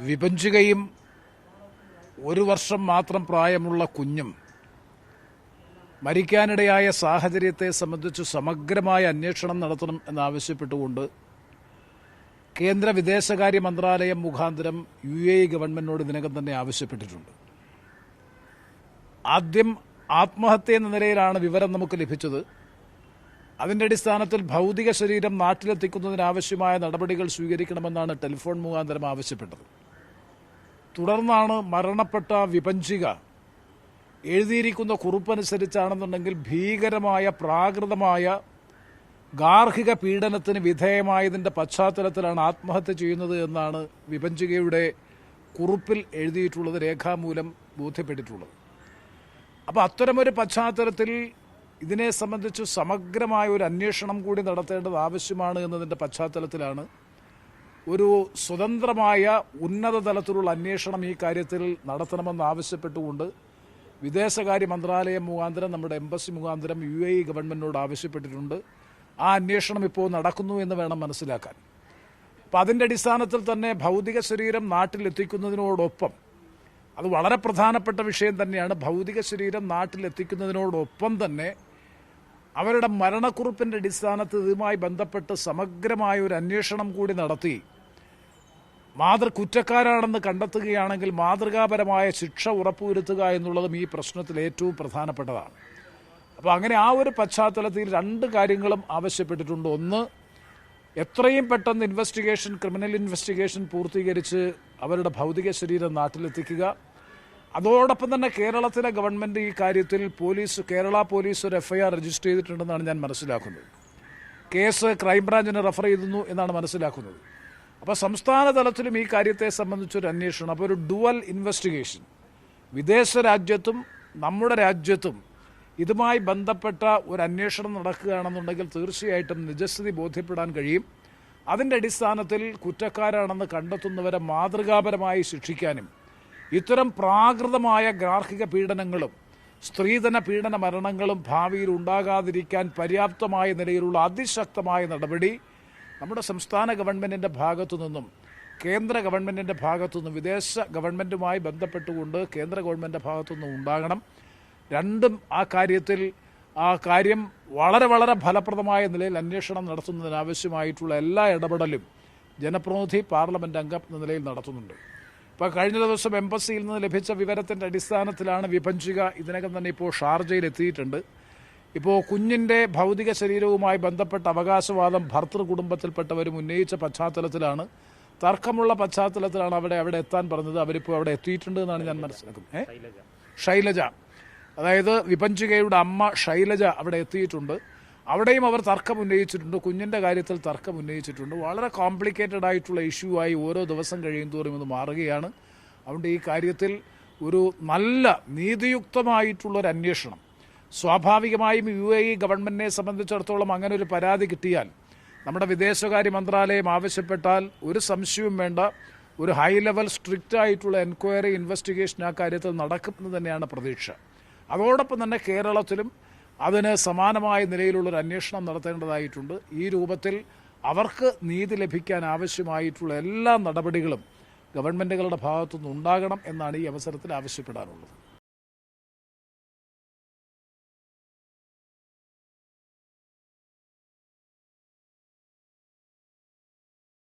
വിഭജികയും 1 വർഷം മാത്രം പ്രായമുള്ള കുഞ്ഞും മരിക്കാനിടയായ സാഹചര്യത്തെ സംബന്ധിച്ച് സമഗ്രമായ അന്വേഷണം നടത്തണം എന്നാവശ്യപ്പെട്ടുകൊണ്ട് കേന്ദ്ര വിദേശകാര്യ മന്ത്രാലയം മുഖാന്തരം UAE ഗവൺമെന്റിനോട് ഇതിനകം തന്നെ ആവശ്യപ്പെട്ടിട്ടുണ്ട്. ആദ്യം ആത്മഹത്യ എന്ന നിലയിലാണ് വിവരം നമുക്ക് ലഭിച്ചത്. അതിന്റെ അടിസ്ഥാനത്തിൽ ഭൗതിക ശരീരം നാട്ടിലെത്തിക്കുന്നതിനാവശ്യമായ നടപടികൾ സ്വീകരിക്കണമെന്നാണ് ടെലിഫോൺ മുഖാന്തരം ആവശ്യപ്പെട്ടത്. തുടർന്നാണ് മരണപ്പെട്ട വിഭജിക എഴുതിയിരിക്കുന്ന കുറിപ്പനുസരിച്ചാണെന്നുണ്ടെങ്കിൽ ഭീകരമായ പ്രാകൃതമായ ഗാർഹിക പീഡനത്തിന് വിധേയമായതിന്റെ പശ്ചാത്തലത്തിലാണ് ആത്മഹത്യ ചെയ്യുന്നത് എന്നാണ് വിഭജികയുടെ കുറിപ്പിൽ എഴുതിയിട്ടുള്ളത്, രേഖാമൂലം ബോധ്യപ്പെട്ടിട്ടുള്ളത്. അപ്പോൾ അത്തരമൊരു പശ്ചാത്തലത്തിൽ ഇതിനെ സംബന്ധിച്ച് സമഗ്രമായ ഒരു അന്വേഷണം കൂടി നടത്തേണ്ടത് ആവശ്യമാണ് എന്നതിൻ്റെ പശ്ചാത്തലത്തിലാണ് ഒരു സ്വതന്ത്രമായ ഉന്നത തലത്തിലുള്ള അന്വേഷണം ഈ കാര്യത്തിൽ നടത്തണമെന്ന് ആവശ്യപ്പെട്ടുകൊണ്ട് വിദേശകാര്യ മന്ത്രാലയം മുഖാന്തരം നമ്മുടെ എംബസി മുഖാന്തരം UAE ഗവൺമെന്റിനോട് ആവശ്യപ്പെട്ടിട്ടുണ്ട്. ആ അന്വേഷണം ഇപ്പോൾ നടക്കുന്നു എന്ന് വേണം മനസ്സിലാക്കാൻ. അപ്പം അതിൻ്റെ അടിസ്ഥാനത്തിൽ തന്നെ ഭൗതിക ശരീരം നാട്ടിലെത്തിക്കുന്നതിനോടൊപ്പം, അത് വളരെ പ്രധാനപ്പെട്ട വിഷയം തന്നെയാണ്, ഭൗതിക ശരീരം നാട്ടിലെത്തിക്കുന്നതിനോടൊപ്പം തന്നെ അവരുടെ മരണക്കുറിപ്പിൻ്റെ അടിസ്ഥാനത്തിൽ ഇതുമായി ബന്ധപ്പെട്ട് സമഗ്രമായ ഒരു അന്വേഷണം കൂടി നടത്തി കുറ്റക്കാരാണെന്ന് കണ്ടെത്തുകയാണെങ്കിൽ മാതൃകാപരമായ ശിക്ഷ ഉറപ്പുവരുത്തുക എന്നുള്ളതും ഈ പ്രശ്നത്തിൽ ഏറ്റവും പ്രധാനപ്പെട്ടതാണ്. അപ്പോൾ അങ്ങനെ ആ ഒരു പശ്ചാത്തലത്തിൽ 2 കാര്യങ്ങളും ആവശ്യപ്പെട്ടിട്ടുണ്ട്. ഒന്ന്, എത്രയും പെട്ടെന്ന് ക്രിമിനൽ ഇൻവെസ്റ്റിഗേഷൻ പൂർത്തീകരിച്ച് അവരുടെ ഭൗതിക ശരീരം നാട്ടിലെത്തിക്കുക. അതോടൊപ്പം തന്നെ കേരളത്തിലെ ഗവൺമെന്റ് ഈ കാര്യത്തിൽ കേരള പോലീസ് ഒരു FIR രജിസ്റ്റർ ചെയ്തിട്ടുണ്ടെന്നാണ് ഞാൻ മനസ്സിലാക്കുന്നത്. കേസ് ക്രൈംബ്രാഞ്ചിന് റഫർ ചെയ്തു എന്നാണ് മനസ്സിലാക്കുന്നത്. അപ്പോൾ സംസ്ഥാന തലത്തിലും ഈ കാര്യത്തെ സംബന്ധിച്ചൊരു അന്വേഷണം, അപ്പോൾ ഒരു ഡുവൽ ഇൻവെസ്റ്റിഗേഷൻ വിദേശ രാജ്യത്തും നമ്മുടെ രാജ്യത്തും ഇതുമായി ബന്ധപ്പെട്ട ഒരു അന്വേഷണം നടക്കുകയാണെന്നുണ്ടെങ്കിൽ തീർച്ചയായിട്ടും നിജസ്ഥിതി ബോധ്യപ്പെടാൻ കഴിയും. അതിൻ്റെ അടിസ്ഥാനത്തിൽ കുറ്റക്കാരാണെന്ന് കണ്ടെത്തുന്നവരെ മാതൃകാപരമായി ശിക്ഷിക്കാനും ഇത്തരം പ്രാകൃതമായ ഗാർഹിക പീഡനങ്ങളും സ്ത്രീധന പീഡന മരണങ്ങളും ഭാവിയിൽ ഉണ്ടാകാതിരിക്കാൻ പര്യാപ്തമായ നിലയിലുള്ള അതിശക്തമായ നടപടി നമ്മുടെ സംസ്ഥാന ഗവൺമെന്റിന്റെ ഭാഗത്തു നിന്നും കേന്ദ്ര ഗവൺമെന്റിന്റെ ഭാഗത്തു നിന്നും വിദേശ ഗവൺമെന്റുമായി ബന്ധപ്പെട്ടുകൊണ്ട് കേന്ദ്ര ഗവൺമെന്റിന്റെ ഭാഗത്തു നിന്നും ഉണ്ടാകണം. രണ്ടും ആ കാര്യം വളരെ വളരെ ഫലപ്രദമായ നിലയിൽ അന്വേഷണം നടത്തുന്നതിനാവശ്യമായിട്ടുള്ള എല്ലാ ഇടപെടലും ജനപ്രതിനിധി പാർലമെന്റ് അംഗം എന്ന നിലയിൽ നടത്തുന്നുണ്ട്. ഇപ്പോൾ കഴിഞ്ഞ ദിവസം എംബസിയിൽ നിന്ന് ലഭിച്ച വിവരത്തിന്റെ അടിസ്ഥാനത്തിലാണ് വിഭജിക ഇതിനകം തന്നെ ഇപ്പോൾ ഷാർജയിൽ എത്തിയിട്ടുണ്ട്. ഇപ്പോൾ കുഞ്ഞിന്റെ ഭൗതിക ശരീരവുമായി ബന്ധപ്പെട്ട അവകാശവാദം ഭർത്തൃ കുടുംബത്തിൽപ്പെട്ടവരും ഉന്നയിച്ച പശ്ചാത്തലത്തിലാണ്, തർക്കമുള്ള പശ്ചാത്തലത്തിലാണ് അവിടെ എത്താൻ പറഞ്ഞത്. അവരിപ്പോൾ അവിടെ എത്തിയിട്ടുണ്ട് എന്നാണ് ഞാൻ മനസ്സിലാക്കുന്നത്. ശൈലജ, അതായത് വിഭജികയുടെ അമ്മ ശൈലജ അവിടെ എത്തിയിട്ടുണ്ട്. അവിടെയും അവർ തർക്കം ഉന്നയിച്ചിട്ടുണ്ട്, കുഞ്ഞിന്റെ കാര്യത്തിൽ തർക്കം ഉന്നയിച്ചിട്ടുണ്ട്. വളരെ കോംപ്ലിക്കേറ്റഡ് ആയിട്ടുള്ള ഇഷ്യൂ ആയി ഓരോ ദിവസം കഴിയുന്തോറും ഇത് മാറുകയാണ്. അതുകൊണ്ട് ഈ കാര്യത്തിൽ ഒരു നല്ല നീതിയുക്തമായിട്ടുള്ളൊരു അന്വേഷണം, സ്വാഭാവികമായും UAE ഗവൺമെന്റിനെ സംബന്ധിച്ചിടത്തോളം അങ്ങനെ ഒരു പരാതി കിട്ടിയാൽ നമ്മുടെ വിദേശകാര്യ മന്ത്രാലയം ആവശ്യപ്പെട്ടാൽ ഒരു സംശയവും വേണ്ട, ഒരു ഹൈ ലെവൽ സ്ട്രിക്റ്റ് ആയിട്ടുള്ള എൻക്വയറി ഇൻവെസ്റ്റിഗേഷൻ ആ കാര്യത്തിൽ നടക്കുമെന്ന് തന്നെയാണ് പ്രതീക്ഷ. അതോടൊപ്പം തന്നെ കേരളത്തിലും അതിന് സമാനമായ നിലയിലുള്ളൊരു അന്വേഷണം നടത്തേണ്ടതായിട്ടുണ്ട്. ഈ രൂപത്തിൽ അവർക്ക് നീതി ലഭിക്കാൻ ആവശ്യമായിട്ടുള്ള എല്ലാ നടപടികളും ഗവൺമെന്റുകളുടെ ഭാഗത്തുനിന്ന് ഉണ്ടാകണം എന്നാണ് ഈ അവസരത്തിൽ ആവശ്യപ്പെടാനുള്ളത്.